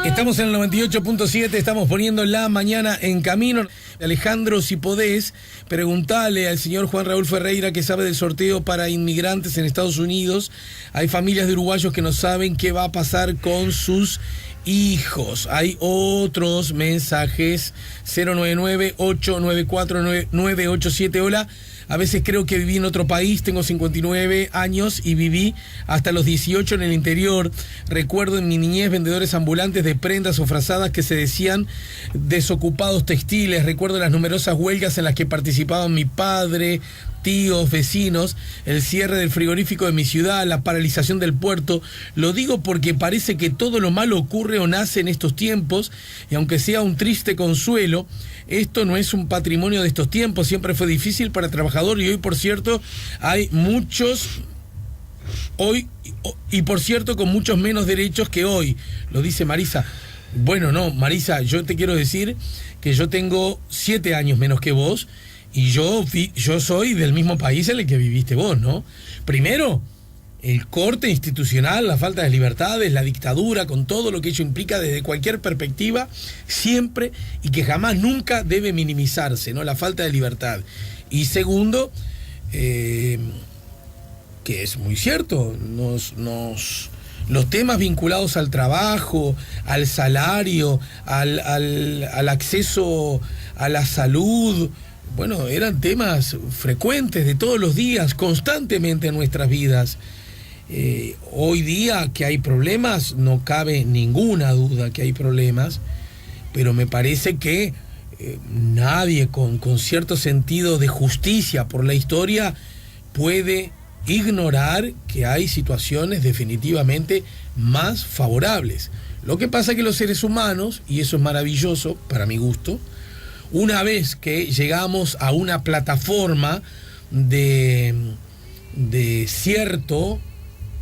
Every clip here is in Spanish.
Estamos en el 98.7, estamos poniendo la mañana en camino. Alejandro, si podés, preguntale al señor Juan Raúl Ferreira que sabe del sorteo para inmigrantes en Estados Unidos. Hay familias de uruguayos que no saben qué va a pasar con sus hijos. Hay otros mensajes. 099-894-9987. Hola. A veces creo que viví en otro país, tengo 59 años y viví hasta los 18 en el interior. Recuerdo en mi niñez vendedores ambulantes de prendas o frazadas que se decían desocupados textiles. Recuerdo las numerosas huelgas en las que participaban mi padre, tíos, vecinos, el cierre del frigorífico de mi ciudad, la paralización del puerto. Lo digo porque parece que todo lo malo ocurre o nace en estos tiempos, y aunque sea un triste consuelo, esto no es un patrimonio de estos tiempos. Siempre fue difícil para el trabajador y hoy, por cierto, hay muchos hoy y por cierto con muchos menos derechos que hoy. Lo dice Marisa. Bueno, no, Marisa, yo te quiero decir que yo tengo 7 años menos que vos y yo soy del mismo país en el que viviste vos, ¿no? Primero, el corte institucional, la falta de libertades, la dictadura, con todo lo que ello implica desde cualquier perspectiva, siempre y que jamás, nunca debe minimizarse, ¿no? La falta de libertad. Y segundo, que es muy cierto, los temas vinculados al trabajo, al salario, al acceso a la salud, bueno, eran temas frecuentes de todos los días, constantemente en nuestras vidas. Hoy día que hay problemas, no cabe ninguna duda que hay problemas, pero me parece que nadie con cierto sentido de justicia por la historia puede ignorar que hay situaciones definitivamente más favorables. Lo que pasa es que los seres humanos, y eso es maravilloso para mi gusto, una vez que llegamos a una plataforma de cierto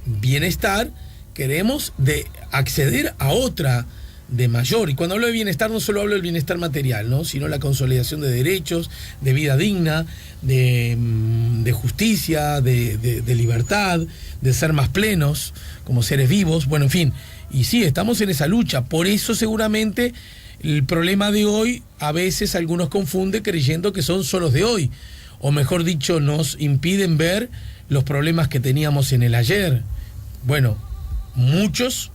bienestar, queremos acceder a otra de mayor. Y cuando hablo de bienestar no solo hablo del bienestar material, ¿no? Sino la consolidación de derechos, de vida digna, de justicia, de libertad, de ser más plenos como seres vivos. Bueno, en fin, y sí, estamos en esa lucha. Por eso seguramente el problema de hoy a veces algunos confunden creyendo que son solos de hoy, o mejor dicho, nos impiden ver los problemas que teníamos en el ayer. Bueno, muchos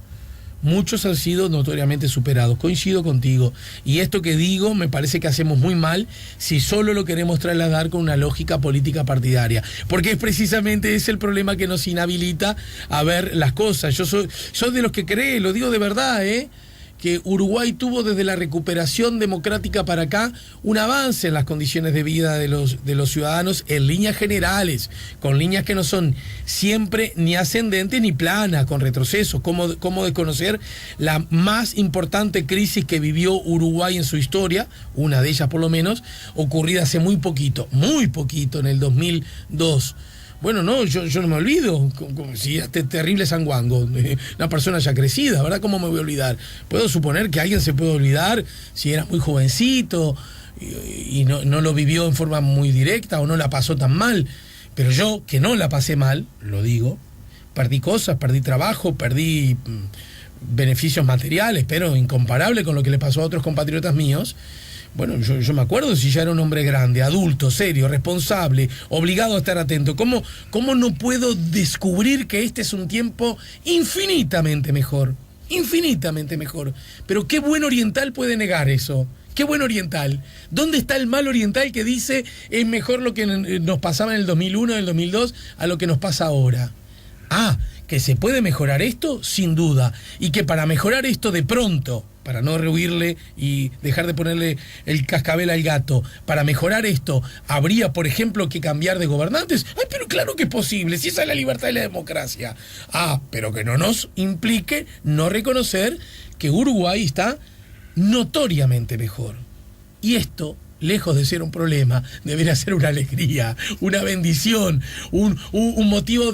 han sido notoriamente superados. Coincido contigo. Y esto que digo me parece que hacemos muy mal si solo lo queremos trasladar con una lógica política partidaria. Porque es precisamente ese el problema que nos inhabilita a ver las cosas. Yo soy de los que cree, lo digo de verdad, que Uruguay tuvo desde la recuperación democrática para acá un avance en las condiciones de vida de los ciudadanos en líneas generales, con líneas que no son siempre ni ascendentes ni planas, con retrocesos. ¿Cómo desconocer la más importante crisis que vivió Uruguay en su historia, una de ellas por lo menos, ocurrida hace muy poquito, en el 2002? Bueno, no, yo no me olvido, como si este terrible sanguango, una persona ya crecida, ¿verdad? ¿Cómo me voy a olvidar? Puedo suponer que alguien se puede olvidar si era muy jovencito y no lo vivió en forma muy directa o no la pasó tan mal, pero yo, que no la pasé mal, lo digo, perdí cosas, perdí trabajo, perdí beneficios materiales, pero incomparable con lo que le pasó a otros compatriotas míos. Bueno, yo me acuerdo si ya era un hombre grande, adulto, serio, responsable, obligado a estar atento. ¿Cómo no puedo descubrir que este es un tiempo infinitamente mejor? Infinitamente mejor. Pero ¿qué buen oriental puede negar eso? ¿Qué buen oriental? ¿Dónde está el mal oriental que dice es mejor lo que nos pasaba en el 2001, en el 2002, a lo que nos pasa ahora? ¿Que se puede mejorar esto? Sin duda. Y que para mejorar esto de pronto, para no rehuirle y dejar de ponerle el cascabel al gato, para mejorar esto, ¿habría, por ejemplo, que cambiar de gobernantes? Pero claro que es posible, si esa es la libertad y la democracia. Pero que no nos implique no reconocer que Uruguay está notoriamente mejor. Y esto, lejos de ser un problema, debería ser una alegría, una bendición, un motivo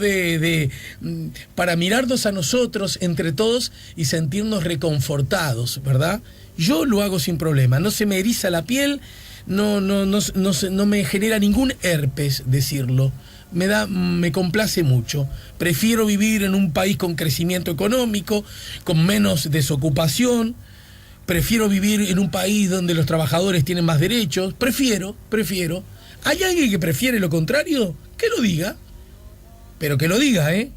para mirarnos a nosotros entre todos y sentirnos reconfortados, ¿verdad? Yo lo hago sin problema, no se me eriza la piel, no me genera ningún herpes decirlo. me complace mucho. Prefiero vivir en un país con crecimiento económico, con menos desocupación. Prefiero vivir en un país donde los trabajadores tienen más derechos. Prefiero. ¿Hay alguien que prefiere lo contrario? Que lo diga. Pero que lo diga, ¿eh?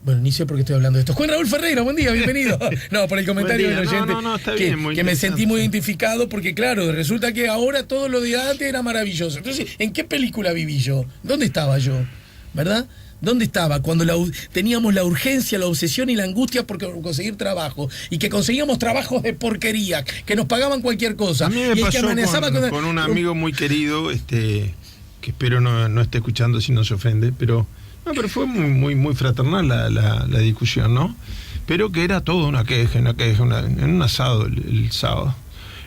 Bueno, ni sé por qué estoy hablando de esto. Juan Raúl Ferreira, buen día, bienvenido. No, por el comentario del oyente. Está bien, muy que me sentí muy identificado porque, claro, resulta que ahora todo lo de antes era maravilloso. Entonces, ¿en qué película viví yo? ¿Dónde estaba yo? ¿Verdad? ¿Dónde estaba cuando teníamos la urgencia, la obsesión y la angustia por conseguir trabajo? Y que conseguíamos trabajos de porquería, que nos pagaban cualquier cosa. A mí me y pasó que amenazaba con un amigo muy querido, que espero no esté escuchando si no se ofende, pero fue muy fraternal la discusión, ¿no? Pero que era todo una queja, en un asado el sábado.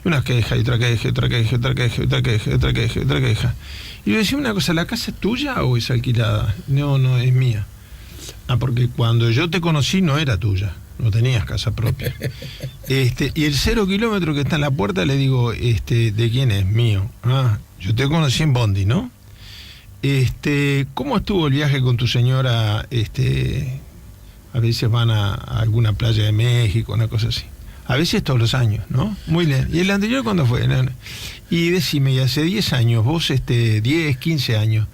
Una queja, y otra queja, otra queja, otra queja, otra queja, otra queja, otra queja. Y yo decía una cosa, ¿la casa es tuya o es alquilada? No, es mía. Porque cuando yo te conocí no era tuya, no tenías casa propia. Y el 0 kilómetro que está en la puerta le digo, ¿de quién es? Mío. Yo te conocí en Bondi, ¿no? ¿Cómo estuvo el viaje con tu señora? A veces van a alguna playa de México, una cosa así. A veces todos los años, ¿no? Muy bien. ¿Y el anterior cuándo fue? Y decime, y hace 10 años, vos, 10, 15 años,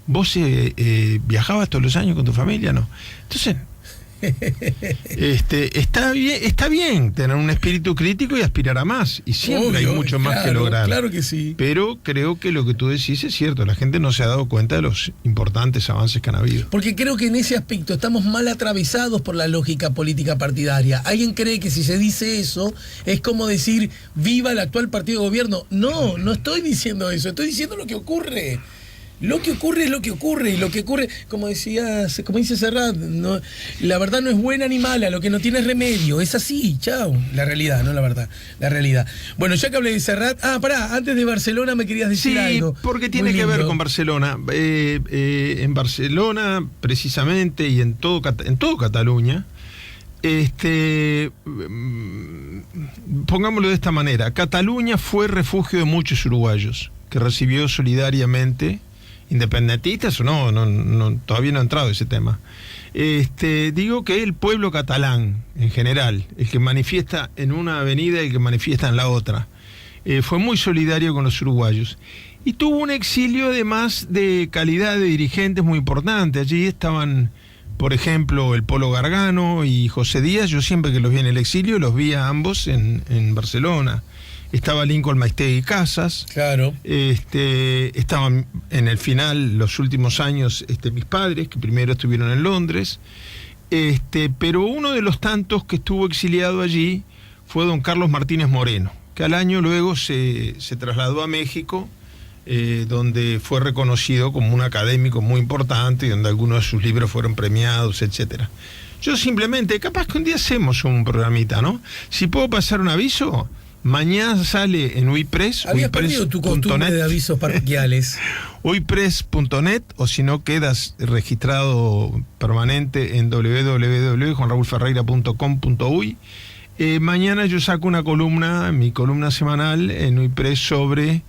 ¿vos viajabas todos los años con tu familia? No. Entonces, está bien tener un espíritu crítico y aspirar a más. Y siempre hay mucho más que lograr. Claro que sí. Pero creo que lo que tú decís es cierto. La gente no se ha dado cuenta de los importantes avances que han habido. Porque creo que en ese aspecto estamos mal atravesados por la lógica política partidaria. Alguien cree que si se dice eso es como decir viva el actual partido de gobierno. No estoy diciendo eso. Estoy diciendo lo que ocurre. Lo que ocurre es lo que ocurre, y lo que ocurre, como dice Serrat, no, la verdad no es buena ni mala, lo que no tiene es remedio, es así, chao. La realidad, no la verdad, la realidad. Bueno, ya que hablé de Serrat, pará, antes de Barcelona me querías decir algo. Sí, porque tiene que ver con Barcelona. En Barcelona, precisamente, y en todo Cataluña, pongámoslo de esta manera, Cataluña fue refugio de muchos uruguayos, que recibió solidariamente, independentistas o no, todavía no ha entrado ese tema. Digo que el pueblo catalán, en general, el que manifiesta en una avenida y el que manifiesta en la otra, fue muy solidario con los uruguayos. Y tuvo un exilio, además, de calidad de dirigentes muy importante. Allí estaban, por ejemplo, el Polo Gargano y José Díaz. Yo siempre que los vi en el exilio, los vi a ambos en Barcelona. Estaba Lincoln Maistegui Casas. Claro. Estaban en el final, los últimos años, mis padres, que primero estuvieron en Londres. Pero uno de los tantos que estuvo exiliado allí fue don Carlos Martínez Moreno, que al año luego se trasladó a México, donde fue reconocido como un académico muy importante y donde algunos de sus libros fueron premiados, etcétera. Yo simplemente, capaz que un día hacemos un programita, ¿no? Si puedo pasar un aviso. Mañana sale en Uipress. Habías perdido tu costumbre de avisos parroquiales. Uipress.net, o si no, quedas registrado permanente en www.juanraulferreira.com.uy. Mañana yo saco una columna, mi columna semanal en Uipress, sobre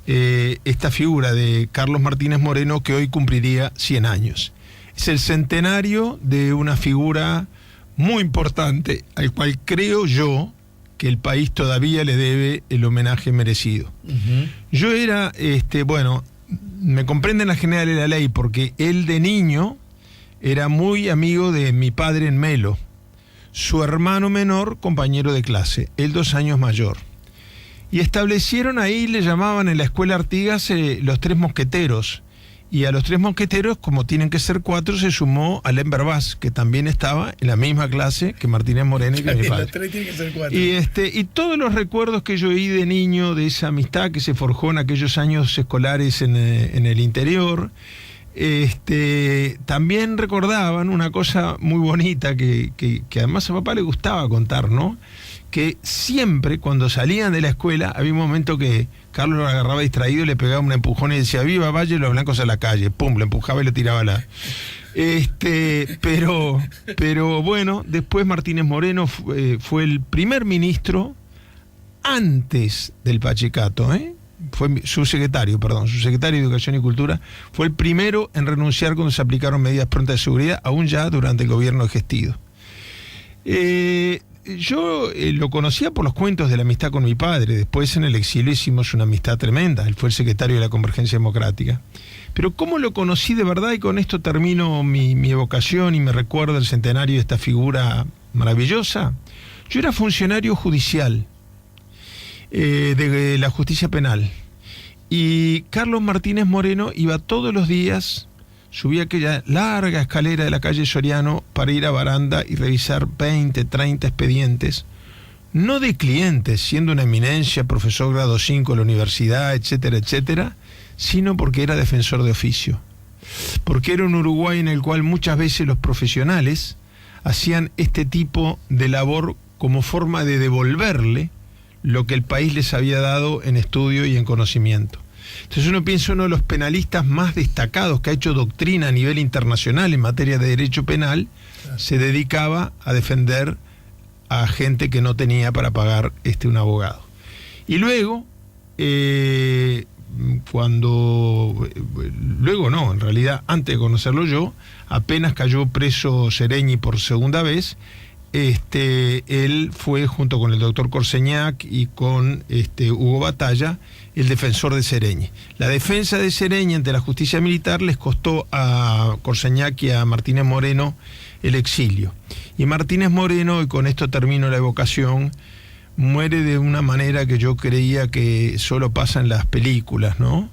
esta figura de Carlos Martínez Moreno, que hoy cumpliría 100 años. Es el centenario de una figura muy importante, al cual creo yo que el país todavía le debe el homenaje merecido. Uh-huh. Yo era, me comprenden la general de la ley, porque él de niño era muy amigo de mi padre en Melo, su hermano menor, compañero de clase, él 2 años mayor. Y establecieron ahí, le llamaban en la escuela Artigas los 3 mosqueteros. Y a los 3 mosqueteros, como tienen que ser 4, se sumó Alain Berbás, que también estaba en la misma clase que Martínez Moreno y que mi padre. Los 3 tienen que ser 4. Y todos los recuerdos que yo oí de niño, de esa amistad que se forjó en aquellos años escolares en el interior, también recordaban una cosa muy bonita que además a papá le gustaba contar, ¿no? Que siempre cuando salían de la escuela había un momento que Carlos lo agarraba distraído, le pegaba un empujón y decía viva Valle, los blancos a la calle, pum, lo empujaba y le tiraba pero bueno, después Martínez Moreno fue el primer ministro antes del Pachecato, subsecretario de Educación y Cultura, fue el primero en renunciar cuando se aplicaron medidas prontas de seguridad, aún ya durante el gobierno de Gestido. Yo lo conocía por los cuentos de la amistad con mi padre. Después en el exilio hicimos una amistad tremenda. Él fue el secretario de la Convergencia Democrática. Pero ¿cómo lo conocí de verdad? Y con esto termino mi evocación y me recuerdo el centenario de esta figura maravillosa. Yo era funcionario judicial de la justicia penal. Y Carlos Martínez Moreno iba todos los días, subía aquella larga escalera de la calle Soriano para ir a Baranda y revisar 20, 30 expedientes, no de clientes, siendo una eminencia, profesor grado 5 de la universidad, etcétera, etcétera, sino porque era defensor de oficio. Porque era un Uruguay en el cual muchas veces los profesionales hacían este tipo de labor como forma de devolverle lo que el país les había dado en estudio y en conocimiento. Entonces uno piensa, uno de los penalistas más destacados que ha hecho doctrina a nivel internacional en materia de derecho penal, claro, se dedicaba a defender a gente que no tenía para pagar un abogado. Y luego, en realidad antes de conocerlo yo, apenas cayó preso Sereñi por segunda vez, él fue junto con el doctor Corseñac y con Hugo Batalla el defensor de Sereñi. La defensa de Sereñi ante la justicia militar les costó a Corseñac y a Martínez Moreno el exilio. Y Martínez Moreno, y con esto termino la evocación, muere de una manera que yo creía que solo pasa en las películas, ¿no?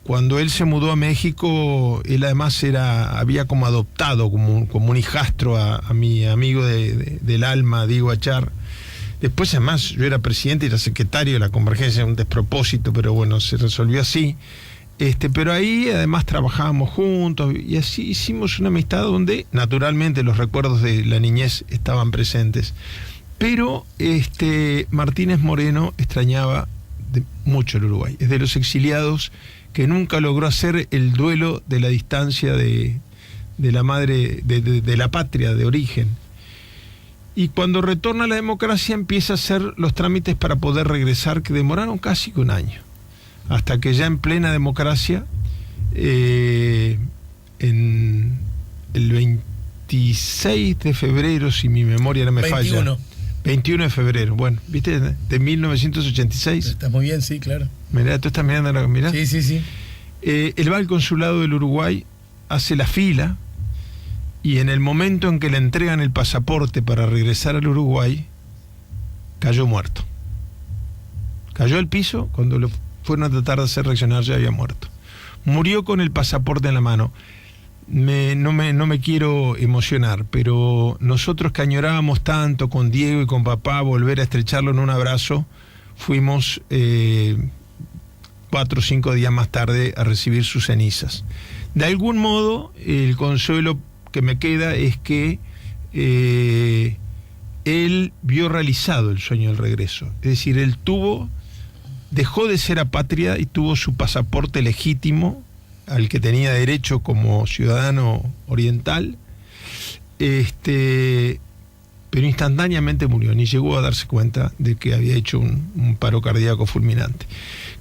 Cuando él se mudó a México, él además había como adoptado como un hijastro a mi amigo del alma, Diego Achar. Después además yo era presidente y era secretario de la Convergencia, un despropósito, pero bueno, se resolvió así. Pero ahí además trabajábamos juntos y así hicimos una amistad donde naturalmente los recuerdos de la niñez estaban presentes. Pero Martínez Moreno extrañaba mucho el Uruguay. Es de los exiliados que nunca logró hacer el duelo de la distancia de la madre, de la patria de origen. Y cuando retorna a la democracia empieza a hacer los trámites para poder regresar, que demoraron casi un año. Hasta que ya en plena democracia, en el 26 de febrero, si mi memoria no me falla. 21 de febrero, bueno, ¿viste? De 1986. Está muy bien, sí, claro. Mirá, tú estás mirando lo que mirás. Sí. Él va al consulado del Uruguay, hace la fila, y en el momento en que le entregan el pasaporte para regresar al Uruguay, cayó muerto. Cayó al piso, cuando lo fueron a tratar de hacer reaccionar ya había muerto. Murió con el pasaporte en la mano. No me quiero emocionar, pero nosotros que añorábamos tanto con Diego y con papá volver a estrecharlo en un abrazo, fuimos 4 o 5 días más tarde a recibir sus cenizas. De algún modo, el consuelo que me queda es que él vio realizado el sueño del regreso. Es decir, él dejó de ser apátrida y tuvo su pasaporte legítimo, al que tenía derecho como ciudadano oriental, pero instantáneamente murió, ni llegó a darse cuenta de que había hecho un paro cardíaco fulminante.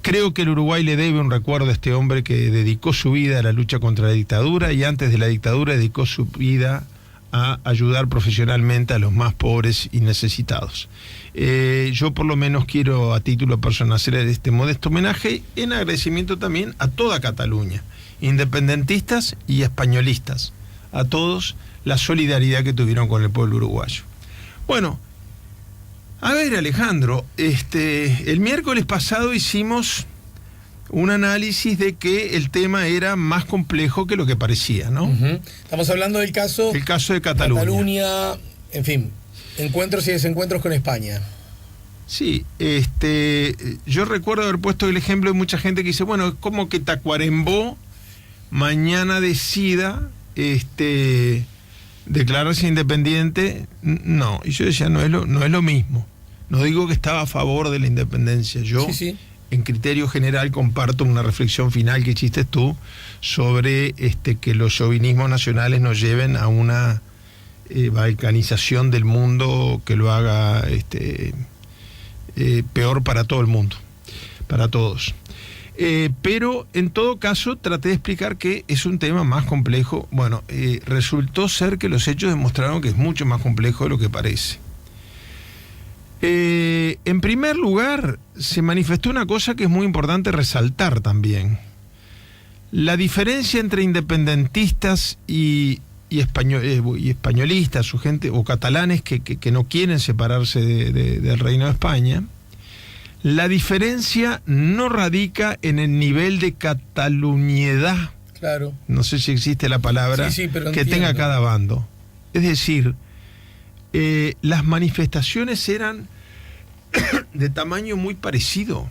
Creo que el Uruguay le debe un recuerdo a este hombre que dedicó su vida a la lucha contra la dictadura y antes de la dictadura dedicó su vida a ayudar profesionalmente a los más pobres y necesitados. Yo por lo menos quiero a título personal hacer este modesto homenaje en agradecimiento también a toda Cataluña, independentistas y españolistas, a todos la solidaridad que tuvieron con el pueblo uruguayo. Bueno, a ver, Alejandro, el miércoles pasado hicimos un análisis de que el tema era más complejo que lo que parecía, ¿no? Uh-huh. Estamos hablando del caso... El caso de Cataluña. Cataluña, en fin, encuentros y desencuentros con España. Sí, yo recuerdo haber puesto el ejemplo de mucha gente que dice, bueno, es como que Tacuarembó mañana decida declararse independiente. No, y yo decía, no es lo mismo. No digo que estaba a favor de la independencia. Yo, sí. En criterio general, comparto una reflexión final que hiciste tú sobre que los chauvinismos nacionales nos lleven a una balcanización del mundo que lo haga peor para todo el mundo, para todos. Pero en todo caso traté de explicar que es un tema más complejo. Bueno, resultó ser que los hechos demostraron que es mucho más complejo de lo que parece. En primer lugar, se manifestó una cosa que es muy importante resaltar también. La diferencia entre independentistas y españolistas o gente o catalanes que no quieren separarse del Reino de España, la diferencia no radica en el nivel de cataluñedad, claro, no sé si existe la palabra, pero que entiendo. tenga cada bando. Es decir, las manifestaciones eran de tamaño muy parecido,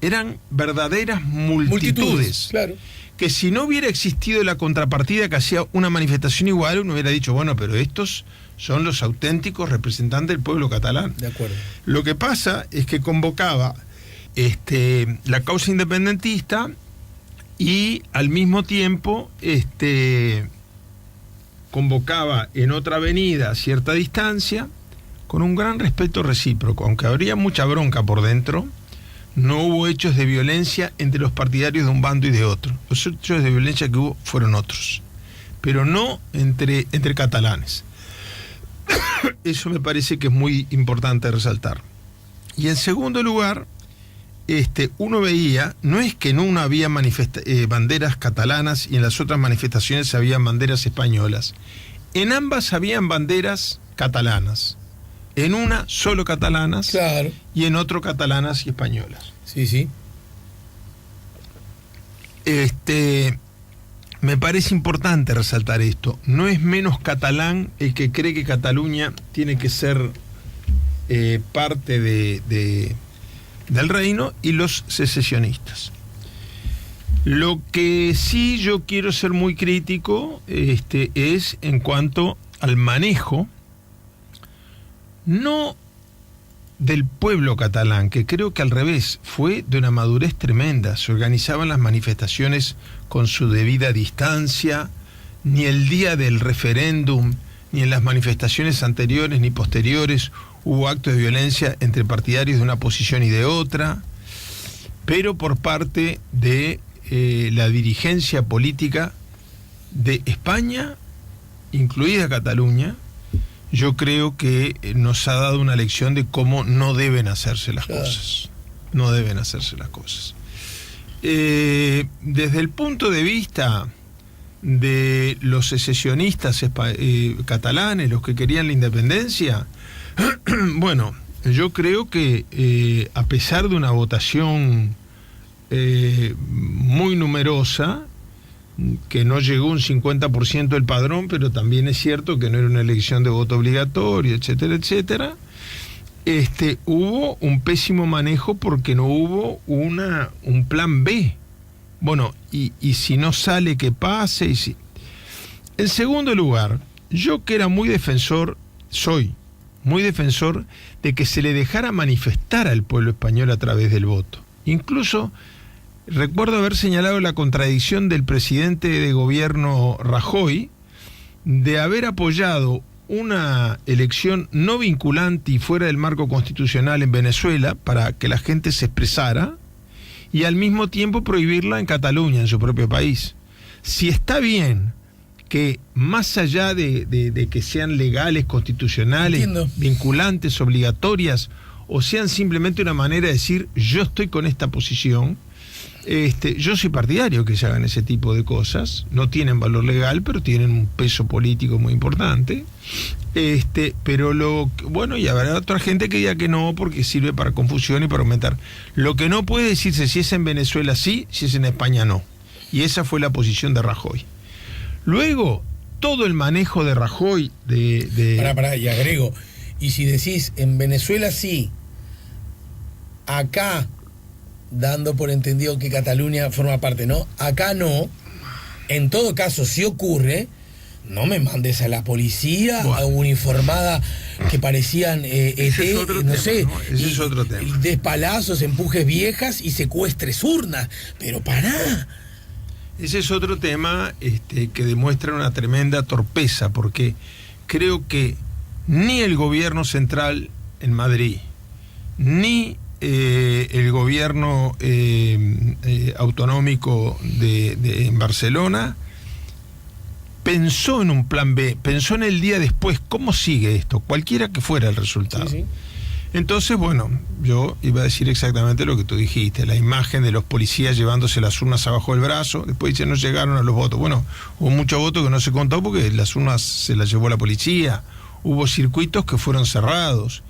eran verdaderas multitudes. Claro. Que si no hubiera existido la contrapartida que hacía una manifestación igual, uno hubiera dicho, bueno, pero estos son los auténticos representantes del pueblo catalán. De acuerdo. Lo que pasa es que convocaba la causa independentista y al mismo tiempo convocaba en otra avenida a cierta distancia, con un gran respeto recíproco, aunque habría mucha bronca por dentro. No hubo hechos de violencia entre los partidarios de un bando y de otro. Los hechos de violencia que hubo fueron otros, pero no entre catalanes. Eso me parece que es muy importante resaltar. Y en segundo lugar, uno veía, no es que en una había banderas catalanas y en las otras manifestaciones habían banderas españolas. En ambas habían banderas catalanas. En una solo catalanas, claro, y en otro catalanas y españolas. Sí, sí. Me parece importante resaltar esto. No es menos catalán el que cree que Cataluña tiene que ser parte del reino y los secesionistas. Lo que sí yo quiero ser muy crítico es en cuanto al manejo, no del pueblo catalán, que creo que al revés, fue de una madurez tremenda. Se organizaban las manifestaciones con su debida distancia, ni el día del referéndum, ni en las manifestaciones anteriores ni posteriores hubo actos de violencia entre partidarios de una posición y de otra, pero por parte de la dirigencia política de España, incluida Cataluña, yo creo que nos ha dado una lección de cómo no deben hacerse las cosas. No deben hacerse las cosas. Desde el punto de vista de los secesionistas catalanes, los que querían la independencia, bueno, yo creo que a pesar de una votación muy numerosa, que no llegó un 50% del padrón, pero también es cierto que no era una elección de voto obligatorio, etcétera, etcétera. Hubo un pésimo manejo porque no hubo un plan B. Bueno, y si no sale, que pase. En segundo lugar, yo que era soy muy defensor de que se le dejara manifestar al pueblo español a través del voto. Incluso recuerdo haber señalado la contradicción del presidente de gobierno Rajoy de haber apoyado una elección no vinculante y fuera del marco constitucional en Venezuela para que la gente se expresara y al mismo tiempo prohibirla en Cataluña, en su propio país. Si está bien que más allá de que sean legales, constitucionales, Entiendo, vinculantes, obligatorias, o sean simplemente una manera de decir yo estoy con esta posición, yo soy partidario que se hagan ese tipo de cosas. No tienen valor legal, pero tienen un peso político muy importante. Pero bueno, y habrá otra gente que diga que no, porque sirve para confusión y para aumentar. Lo que no puede decirse si es en Venezuela sí, si es en España no. Y esa fue la posición de Rajoy. Luego, todo el manejo de Rajoy Pará, y agrego. Y si decís en Venezuela sí, acá dando por entendido que Cataluña forma parte, ¿no? Acá no. En todo caso, si ocurre, no me mandes a la policía uniformada que parecían ese es otro no tema, sé, ¿no? Ese es otro tema. Despalazos, empujes viejas y secuestres urnas. Pero pará. Ese es otro tema que demuestra una tremenda torpeza, porque creo que ni el gobierno central en Madrid, ni el gobierno autonómico en Barcelona pensó en un plan B, pensó en el día después, ¿cómo sigue esto? Cualquiera que fuera el resultado. Sí, sí. Entonces, bueno, yo iba a decir exactamente lo que tú dijiste, la imagen de los policías llevándose las urnas abajo del brazo, después ya no llegaron a los votos. Bueno, hubo muchos votos que no se contó porque las urnas se las llevó la policía, hubo circuitos que fueron cerrados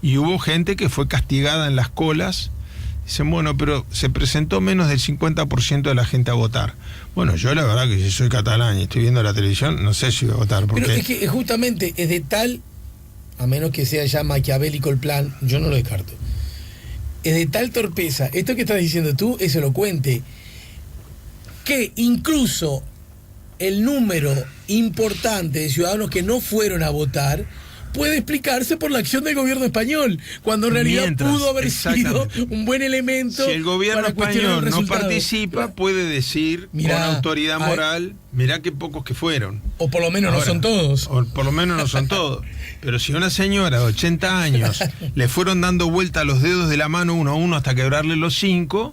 y hubo gente que fue castigada en las colas. Dicen, bueno, pero se presentó menos del 50% de la gente a votar. Bueno, yo la verdad que si soy catalán y estoy viendo la televisión, no sé si voy a votar. Porque... Pero es que justamente es de tal... a menos que sea ya maquiavélico el plan, yo no lo descarto. Es de tal torpeza, esto que estás diciendo tú es elocuente, que incluso el número importante de ciudadanos que no fueron a votar puede explicarse por la acción del gobierno español, cuando en realidad pudo haber sido un buen elemento. Si el gobierno español no participa, puede decir mirá, con autoridad moral, mirá qué pocos que fueron. O por lo menos ahora, no son todos. O por lo menos no son todos. Pero si a una señora de 80 años le fueron dando vuelta los dedos de la mano uno a uno hasta quebrarle los 5...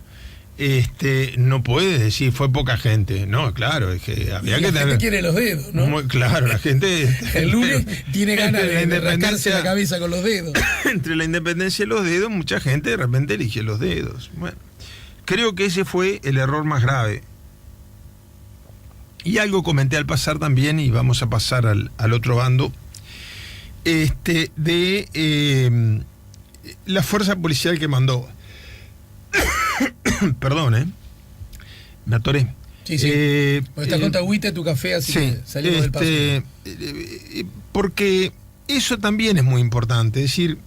no puede decir fue poca gente. No, claro, es que había que tener... La gente quiere los dedos, ¿no? Muy, claro, la gente... El lunes tiene ganas de rascarse la cabeza con los dedos. Entre la independencia y los dedos, mucha gente de repente elige los dedos. Bueno, creo que ese fue el error más grave. Y algo comenté al pasar también, y vamos a pasar al otro bando, la fuerza policial que mandó... Perdón, me atoré. Sí, sí. Estás con tu agüita, tu café, así sí, que salimos del paso. Porque eso también es muy importante. Es decir,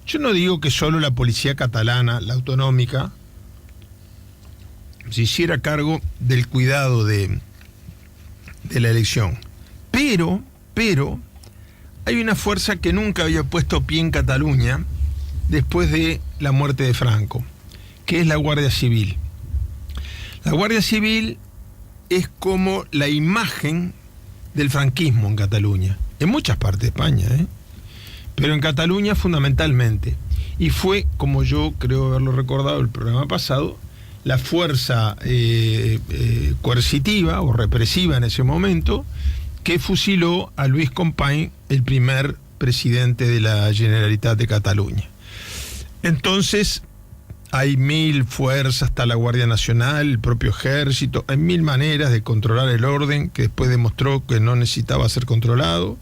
yo no digo que solo la policía catalana, la autonómica, se hiciera cargo del cuidado de la elección. Pero hay una fuerza que nunca había puesto pie en Cataluña después de la muerte de Franco, que es la Guardia Civil. La Guardia Civil es como la imagen del franquismo en Cataluña, en muchas partes de España, pero en Cataluña fundamentalmente. Y fue, como yo creo haberlo recordado el programa pasado, la fuerza coercitiva o represiva en ese momento que fusiló a Luis Companys, el primer presidente de la Generalitat de Cataluña. Entonces, hay 1000 fuerzas, está la Guardia Nacional, el propio ejército, hay 1000 maneras de controlar el orden que después demostró que no necesitaba ser controlado,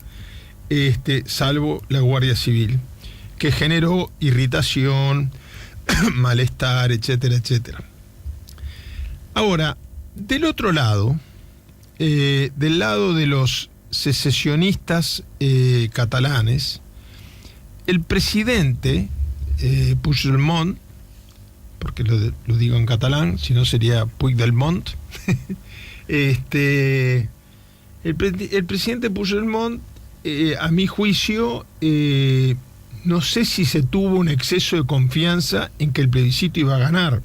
salvo la Guardia Civil, que generó irritación, malestar, etcétera, etcétera. Ahora, del otro lado, del lado de los secesionistas catalanes, el presidente Puigdemont, porque lo digo en catalán, si no sería Puigdemont, el presidente Puigdemont, a mi juicio, no sé si se tuvo un exceso de confianza en que el plebiscito iba a ganar,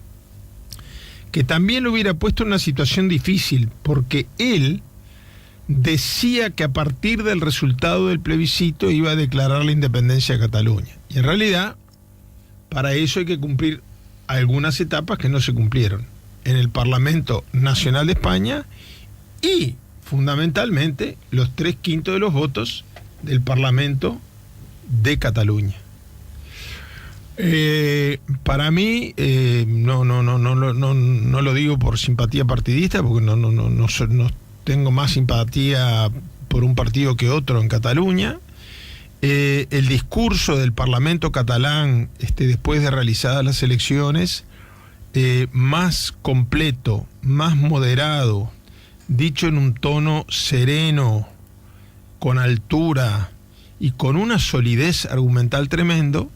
que también lo hubiera puesto en una situación difícil, porque él decía que a partir del resultado del plebiscito iba a declarar la independencia de Cataluña. Y en realidad, para eso hay que cumplir algunas etapas que no se cumplieron en el Parlamento Nacional de España y, fundamentalmente, los 3/5 de los votos del Parlamento de Cataluña. Para mí, no lo digo por simpatía partidista, porque no tengo más simpatía por un partido que otro en Cataluña. El discurso del Parlamento catalán, después de realizadas las elecciones, más completo, más moderado, dicho en un tono sereno, con altura y con una solidez argumental tremendo,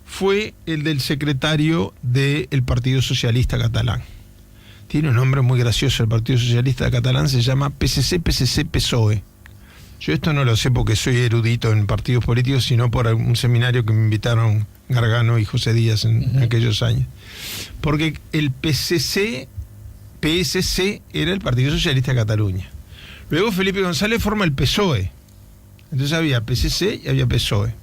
fue el del secretario del Partido Socialista Catalán. Tiene un nombre muy gracioso, el Partido Socialista Catalán se llama PSC-PSOE. Yo esto no lo sé porque soy erudito en partidos políticos, sino por un seminario que me invitaron Gargano y José Díaz en aquellos años. Porque el PSC era el Partido Socialista de Cataluña. Luego Felipe González forma el PSOE. Entonces había PSC y había PSOE.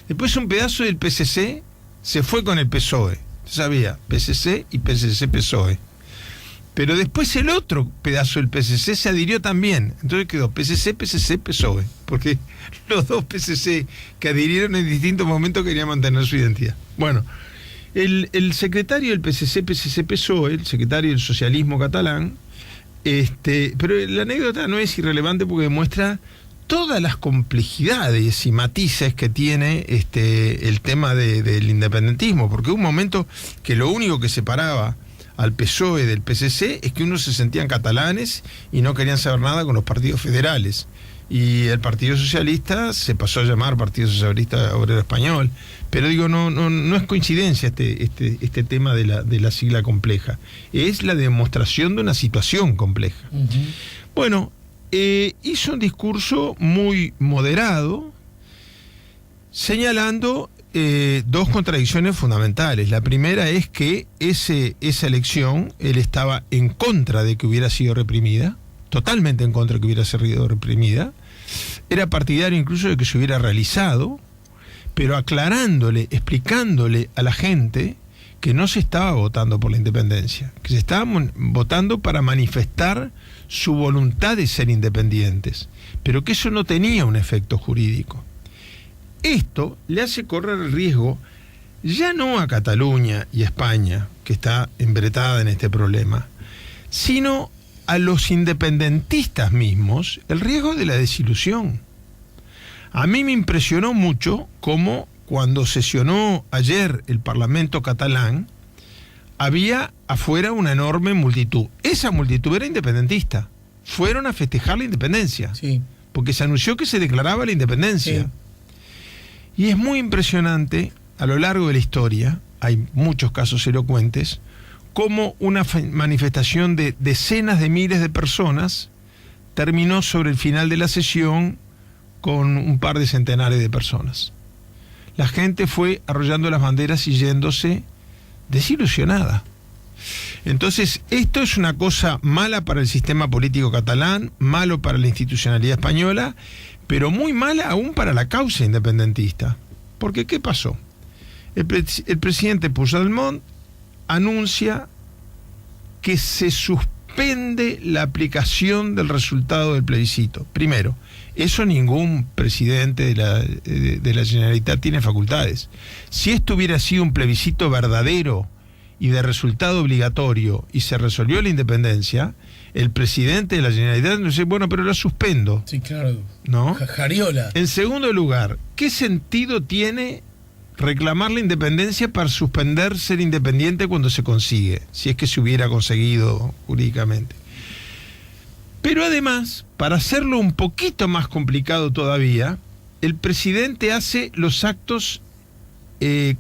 Después un pedazo del PSC se fue con el PSOE. Sabía, PSC y PSC-PSOE. Pero después el otro pedazo del PSC se adhirió también. Entonces quedó PSC, PSC, PSOE. Porque los dos PSC que adhirieron en distintos momentos querían mantener su identidad. Bueno, el secretario del PSC, PSC-PSOE, el secretario del socialismo catalán, pero la anécdota no es irrelevante porque demuestra todas las complejidades y matices que tiene el tema del independentismo, porque hubo un momento que lo único que separaba al PSOE del PSC es que unos se sentían catalanes y no querían saber nada con los partidos federales, y el Partido Socialista se pasó a llamar Partido Socialista Obrero Español. Pero digo, no es coincidencia este tema de la sigla compleja, es la demostración de una situación compleja. Uh-huh. Bueno, hizo un discurso muy moderado, señalando dos contradicciones fundamentales. La primera es que esa elección él estaba en contra de que hubiera sido reprimida, totalmente en contra de que hubiera sido reprimida, era partidario incluso de que se hubiera realizado, pero aclarándole, explicándole a la gente que no se estaba votando por la independencia, que se estaba votando para manifestar su voluntad de ser independientes, pero que eso no tenía un efecto jurídico. Esto le hace correr el riesgo, ya no a Cataluña y a España, que está embretada en este problema, sino a los independentistas mismos, el riesgo de la desilusión. A mí me impresionó mucho cómo cuando sesionó ayer el Parlamento catalán, había afuera una enorme multitud. Esa multitud era independentista. Fueron a festejar la independencia. Sí. Porque se anunció que se declaraba la independencia. Sí. Y es muy impresionante, a lo largo de la historia, hay muchos casos elocuentes, cómo una manifestación de decenas de miles de personas terminó sobre el final de la sesión con un par de centenares de personas. La gente fue arrollando las banderas y yéndose desilusionada. Entonces, esto es una cosa mala para el sistema político catalán, malo para la institucionalidad española, pero muy mala aún para la causa independentista. Porque, ¿qué pasó? El presidente Puigdemont anuncia que se suspende la aplicación del resultado del plebiscito. Primero, eso ningún presidente de la Generalitat tiene facultades. Si esto hubiera sido un plebiscito verdadero y de resultado obligatorio y se resolvió la independencia, el presidente de la Generalitat no dice, bueno, pero lo suspendo. Sí, claro. ¿No? Jariola. En segundo lugar, ¿qué sentido tiene reclamar la independencia para suspender ser independiente cuando se consigue? Si es que se hubiera conseguido jurídicamente. Pero además, para hacerlo un poquito más complicado todavía, el presidente hace los actos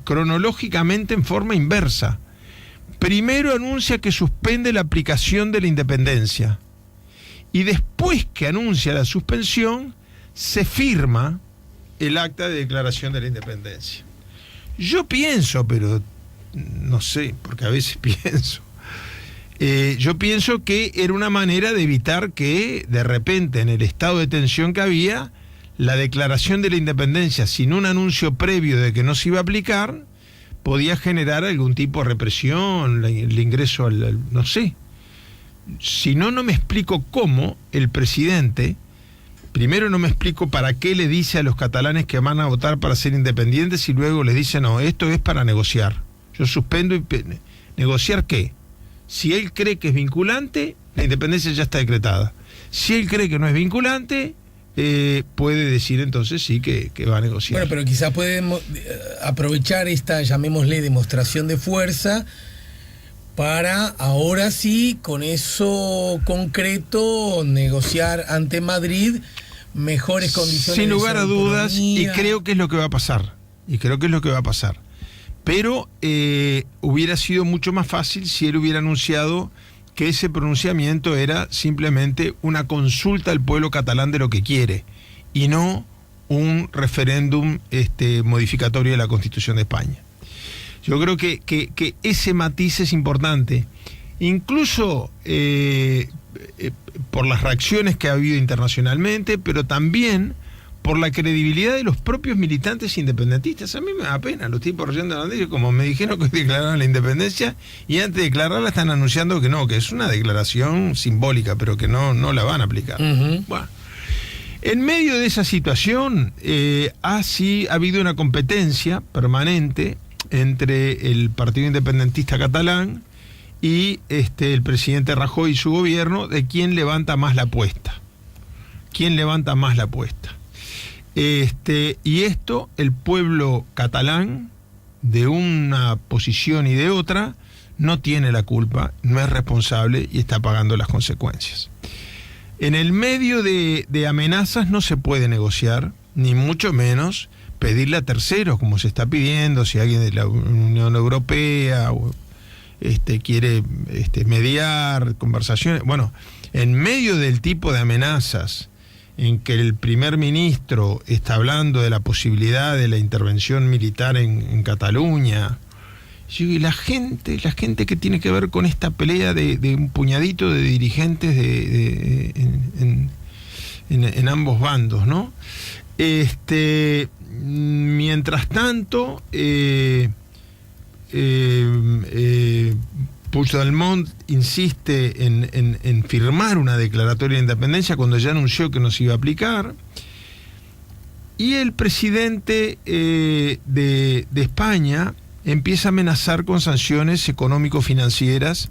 cronológicamente en forma inversa. Primero anuncia que suspende la aplicación de la independencia y después que anuncia la suspensión se firma el acta de declaración de la independencia. Yo pienso, pero no sé, porque a veces pienso, yo pienso que era una manera de evitar que de repente en el estado de tensión que había, la declaración de la independencia sin un anuncio previo de que no se iba a aplicar podía generar algún tipo de represión, el ingreso no sé. Si no, no me explico cómo el presidente, primero no me explico para qué le dice a los catalanes que van a votar para ser independientes y luego les dice, no, esto es para negociar. Yo suspendo y... ¿Negociar qué? Si él cree que es vinculante, la independencia ya está decretada. Si él cree que no es vinculante, puede decir entonces sí que va a negociar. Bueno, pero quizás puede aprovechar esta, llamémosle, demostración de fuerza para ahora sí, con eso concreto, negociar ante Madrid mejores condiciones. Sin lugar a dudas, y creo que es lo que va a pasar. Pero hubiera sido mucho más fácil si él hubiera anunciado que ese pronunciamiento era simplemente una consulta al pueblo catalán de lo que quiere y no un referéndum modificatorio de la Constitución de España. Yo creo que ese matiz es importante, incluso por las reacciones que ha habido internacionalmente, pero también por la credibilidad de los propios militantes independentistas. A mí me da pena, los tipos rayando la bandera, como me dijeron que declararon la independencia, y antes de declararla están anunciando que no, que es una declaración simbólica, pero que no la van a aplicar. Bueno, en medio de esa situación, ha habido una competencia permanente entre el Partido Independentista Catalán y el presidente Rajoy y su gobierno de quién levanta más la apuesta. ¿Quién levanta más la apuesta? Y esto, el pueblo catalán, de una posición y de otra, no tiene la culpa, no es responsable y está pagando las consecuencias. En el medio de amenazas no se puede negociar, ni mucho menos pedirle a terceros, como se está pidiendo, si alguien de la Unión Europea quiere mediar conversaciones. Bueno, en medio del tipo de amenazas en que el primer ministro está hablando de la posibilidad de la intervención militar en Cataluña, y la gente que tiene que ver con esta pelea de un puñadito de dirigentes en ambos bandos, ¿no? Mientras tanto, Puigdemont insiste en firmar una declaratoria de independencia cuando ya anunció que no se iba a aplicar, y el presidente de España empieza a amenazar con sanciones económico-financieras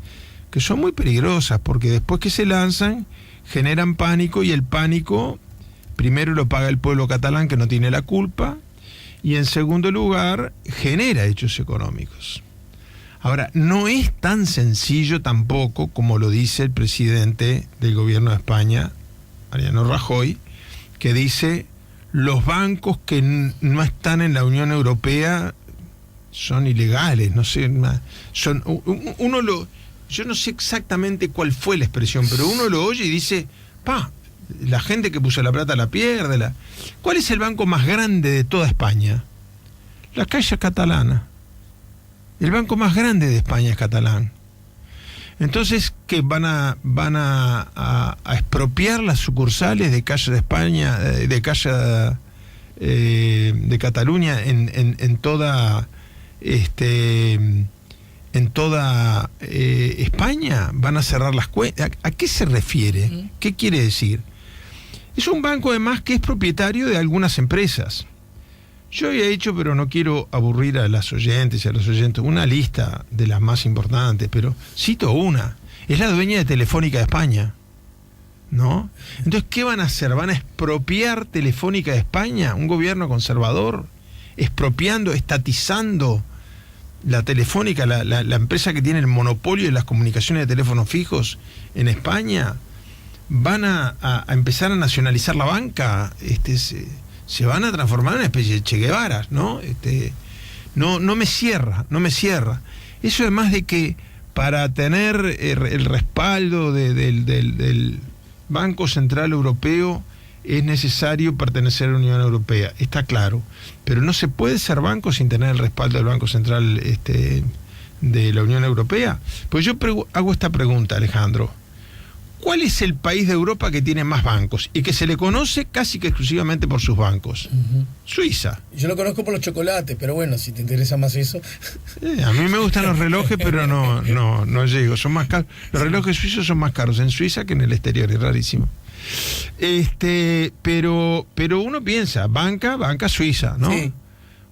que son muy peligrosas, porque después que se lanzan generan pánico, y el pánico primero lo paga el pueblo catalán, que no tiene la culpa, y en segundo lugar genera hechos económicos. Ahora, no es tan sencillo tampoco como lo dice el presidente del gobierno de España, Mariano Rajoy, que dice: los bancos que no están en la Unión Europea son ilegales, no sé, yo no sé exactamente cuál fue la expresión, pero uno lo oye y dice, la gente que puso la plata la pierde. ¿Cuál es el banco más grande de toda España? La Caixa Catalana. El banco más grande de España es catalán. Entonces, ¿qué van a expropiar las sucursales de Caixa de España, de Caixa de Cataluña en toda España? ¿Van a cerrar las cuentas? ¿A qué se refiere? ¿Qué quiere decir? Es un banco además que es propietario de algunas empresas. Yo había hecho, pero no quiero aburrir a las oyentes y a los oyentes, una lista de las más importantes, pero cito una. Es la dueña de Telefónica de España, ¿no? Entonces, ¿qué van a hacer? ¿Van a expropiar Telefónica de España? ¿Un gobierno conservador? ¿Expropiando, estatizando la Telefónica, la empresa que tiene el monopolio de las comunicaciones de teléfonos fijos en España? ¿Van a empezar a nacionalizar la banca? Se van a transformar en una especie de Che Guevara, ¿no? No me cierra. Eso además de que para tener el respaldo del Banco Central Europeo es necesario pertenecer a la Unión Europea, está claro, pero no se puede ser banco sin tener el respaldo del Banco Central de la Unión Europea. Pues yo hago esta pregunta, Alejandro: ¿cuál es el país de Europa que tiene más bancos y que se le conoce casi que exclusivamente por sus bancos? Suiza. Yo lo conozco por los chocolates, pero bueno, si te interesa más eso. A mí me gustan los relojes, pero no llego, son más caros. Los relojes suizos son más caros en Suiza que en el exterior, es rarísimo. Pero uno piensa, banca suiza, ¿no? Sí.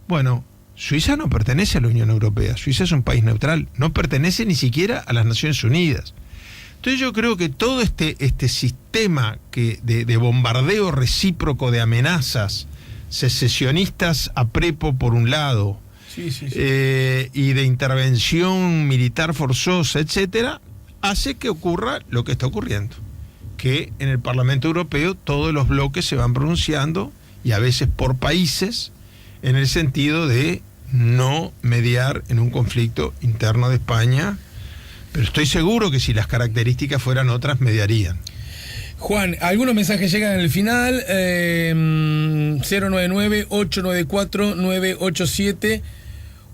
Bueno, Suiza no pertenece a la Unión Europea, Suiza es un país neutral, no pertenece ni siquiera a las Naciones Unidas. Entonces yo creo que todo este sistema de bombardeo recíproco de amenazas secesionistas a prepo por un lado, sí. Y de intervención militar forzosa, etcétera, hace que ocurra lo que está ocurriendo, que en el Parlamento Europeo todos los bloques se van pronunciando, y a veces por países, en el sentido de no mediar en un conflicto interno de España. Pero estoy seguro que si las características fueran otras, mediarían. Juan, algunos mensajes llegan en el final. 099-894-987.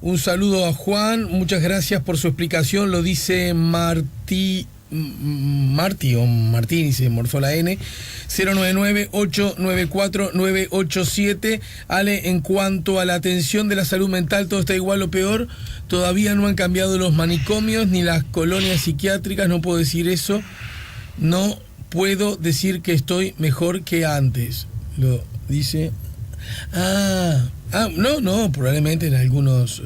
Un saludo a Juan. Muchas gracias por su explicación. Lo dice Martí o Martín, y se morfó la N, 099-894-987. Ale, en cuanto a la atención de la salud mental, todo está igual o peor. Todavía no han cambiado los manicomios ni las colonias psiquiátricas, no puedo decir eso. No puedo decir que estoy mejor que antes. Lo dice. No, probablemente en algunos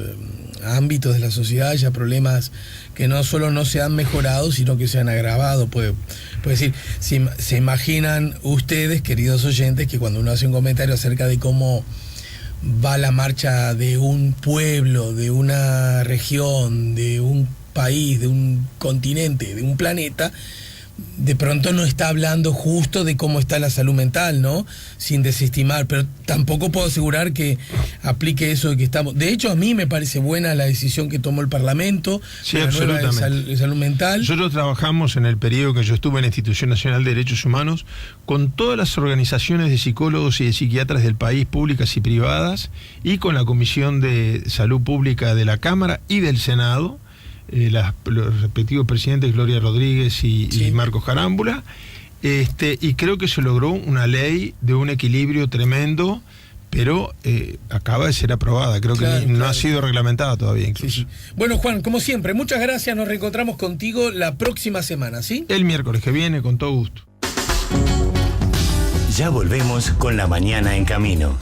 ámbitos de la sociedad haya problemas que no solo no se han mejorado, sino que se han agravado. Puede decir, se imaginan ustedes, queridos oyentes, que cuando uno hace un comentario acerca de cómo va la marcha de un pueblo, de una región, de un país, de un continente, de un planeta, de pronto no está hablando justo de cómo está la salud mental, ¿no? Sin desestimar, pero tampoco puedo asegurar que aplique eso de que estamos... De hecho, a mí me parece buena la decisión que tomó el Parlamento, sí, la nueva de salud mental. Nosotros trabajamos en el periodo que yo estuve en la Institución Nacional de Derechos Humanos con todas las organizaciones de psicólogos y de psiquiatras del país, públicas y privadas, y con la Comisión de Salud Pública de la Cámara y del Senado, los respectivos presidentes Gloria Rodríguez y Marcos Carámbula, y creo que se logró una ley de un equilibrio tremendo, pero acaba de ser aprobada, creo que no ha sido reglamentada todavía incluso. Sí. Bueno, Juan, como siempre, muchas gracias, nos reencontramos contigo la próxima semana, ¿sí? El miércoles que viene, con todo gusto. Ya volvemos con La Mañana en Camino.